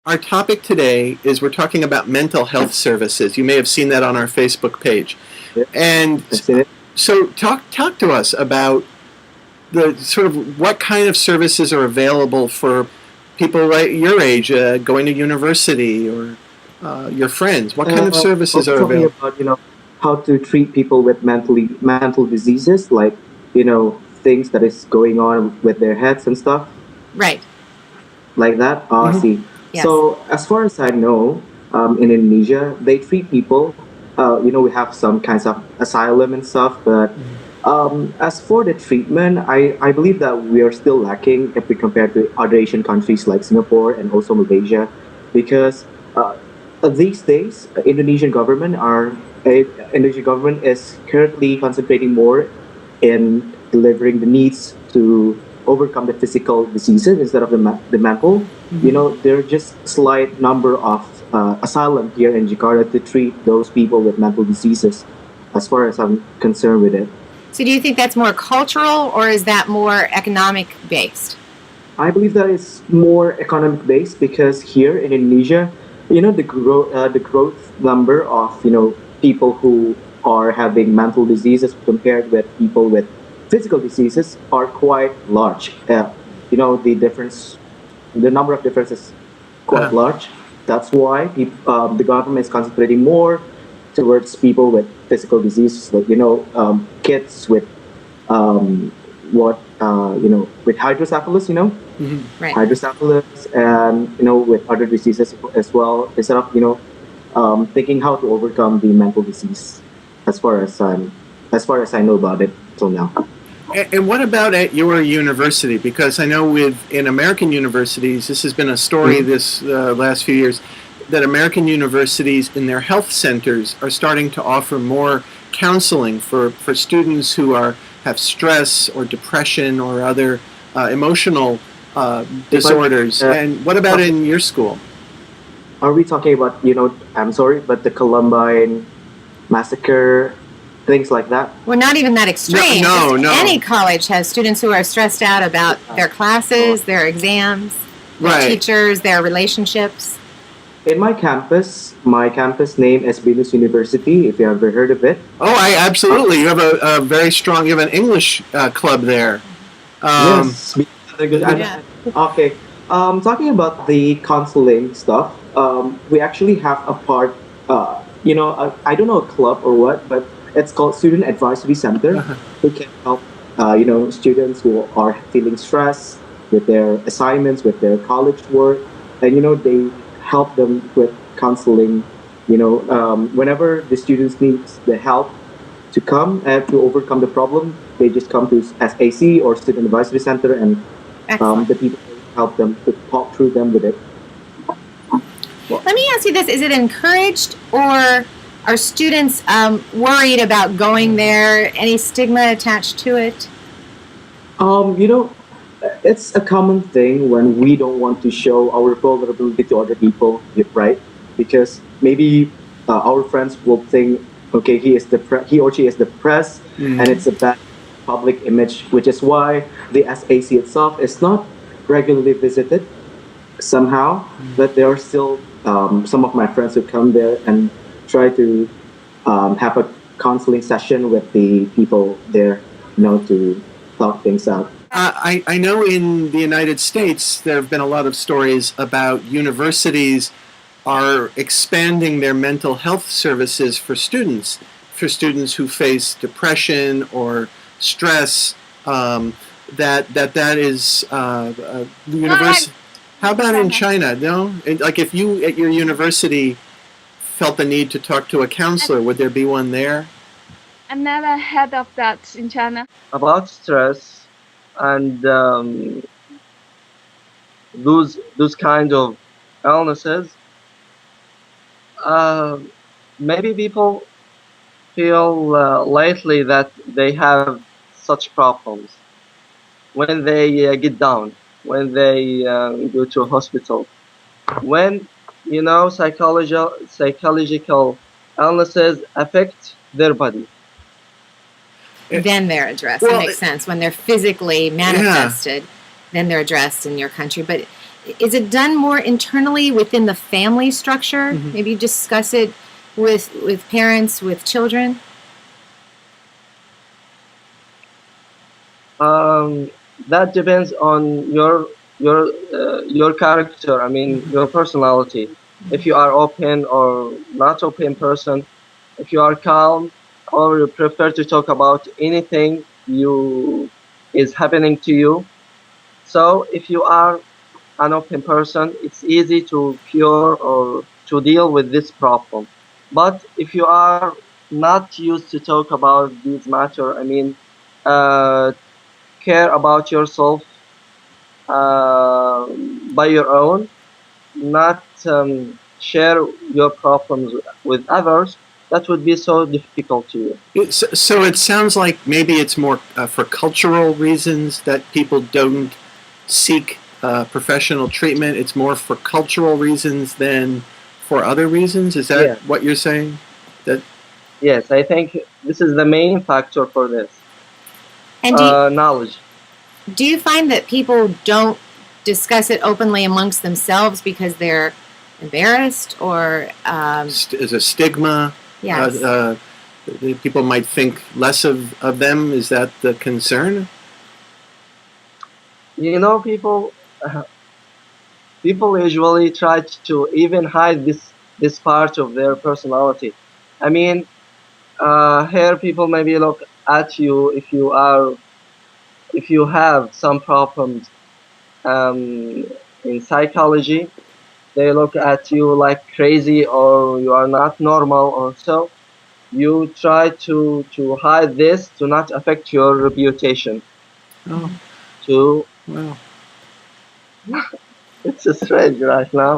Our topic today is we're talking about mental health services. You may have seen that on our Facebook page. Yeah, And I've seen it. so talk to us about the sort of what kind of services are available for people like your age, going to university, or your friends. What kind of Are services we are talking available? about how to treat people with mental diseases, like things that is going on with their heads and stuff Right. like that? I Hmm. see. Yes. So as far as I know, in Indonesia, they treat people. We have some kinds of asylum and stuff, but as for the treatment, I believe that we are still lacking if we compare to other Asian countries like Singapore and also Malaysia, because these days, Indonesian government is currently concentrating more in delivering the needs to overcome the physical diseases instead of the mental. There are just slight number of asylum here in Jakarta to treat those people with mental diseases, as far as I'm concerned with it. So do you think that's more cultural or is that more economic based? I believe that it's more economic based because here in Indonesia, the growth number of people who are having mental diseases compared with people with physical diseases are quite large. The number of difference is quite Uh, large. That's why the government is concentrating more towards people with physical diseases, like kids with um, with hydrocephalus, mhm. Right. hydrocephalus, and with other diseases as well. Instead of thinking how to overcome the mental disease, as far as I know about it till now. And what about at your university? Because I know in American universities, this has been a story Mhm. this last few years, that American universities in their health centers are starting to offer more counseling for students who have stress or depression or other emotional If I disorders. uh, And what about talking, in your school? are we talking about I'm sorry, but the Columbine massacre, things like that? Well, not even that No, extreme. no, Just any no. college has students who are stressed out about their Uh, classes, their exams, their Right. teachers, their relationships. In my campus name is Venus University, if you ever heard of it. Oh, I Uh, absolutely. You have a very strong. You have an English club there. Um, yes, and Yeah. okay. Talking about the counseling stuff, we actually have a part. I don't know a club or what, but it's called Student Advisory Center, who can help students who are feeling stress with their assignments, with their college work, and they help them with counseling. Whenever the students need the help to come and to overcome the problem, they just come to SAC or Student Advisory Center, and Excellent. the people help them to talk through them with it. Let me ask you this. Is it encouraged or are students worried about going there? Any stigma attached to it? Um, you know, it's a common thing when we don't want to show our vulnerability to other people, right? Because maybe our friends will think, okay, he or she is depressed, and mm. it's a bad public image, which is why the SAC itself is not regularly visited somehow. But there are still some of my friends who come there and try to have a counseling session with the people there, to talk things out. I know in the United States there have been a lot of stories about universities are expanding their mental health services for students who face depression or stress. That is university. How about in China? No, like if you at your university felt the need to talk to a counselor, would there be one there? I never heard of that in China. About stress and those kind of illnesses. Uh, Maybe people feel lately that they have such problems when they get down, when they go to a hospital, when psychological illnesses affect their body. Then they're addressed. That Well, makes sense. When they're physically yeah. manifested, then they're addressed in your country. But is it done more internally within the family structure? Mhm. Maybe discuss it with parents, with children. That depends on your character. I mean, your personality. If you are open or not open person, if you are calm or you prefer to talk about anything you is happening to you. So if you are an open person, it's easy to cure or to deal with this problem. But if you are not used to talk about these matter, I mean, uh, care about yourself uh, by your own, not share your problems with others, that would be so difficult to you. So it sounds like maybe it's more for cultural reasons that people don't seek professional treatment. It's more for cultural reasons than for other reasons. Is that Yeah. what you're saying? That Yes, I think this is the main factor for this. And Knowledge. do you find that people don't discuss it openly amongst themselves because they're embarrassed or is a stigma. yes? People might think less of them. Is that the concern? You know, people usually try to even hide this part of their personality. I mean, here people maybe look at you if you have some problems in psychology. They look at you like crazy or you are not normal or so. You try to hide this to not affect your reputation. Oh, To well. it's strange right now.